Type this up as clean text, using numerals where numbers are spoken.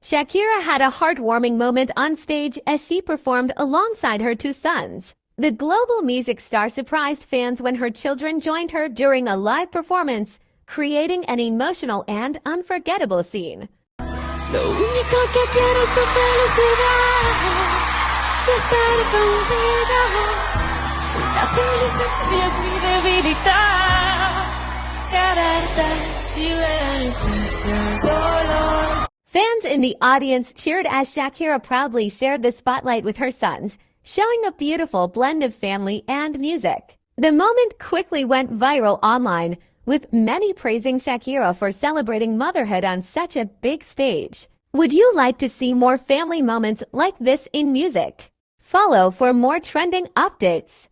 Shakira had a heartwarming moment on stage as she performed alongside her two sons. The global music star surprised fans when her children joined her during a live performance, creating an emotional and unforgettable scene. Lo único que quiero es tu felicidad y estar contigo. La sonrisa tuya es mi debilidad. Quererte si mereces el dolor. Fans in the audience cheered as Shakira proudly shared the spotlight with her sons, showing a beautiful blend of family and music. The moment quickly went viral online, with many praising Shakira for celebrating motherhood on such a big stage. Would you like to see more family moments like this in music? Follow for more trending updates.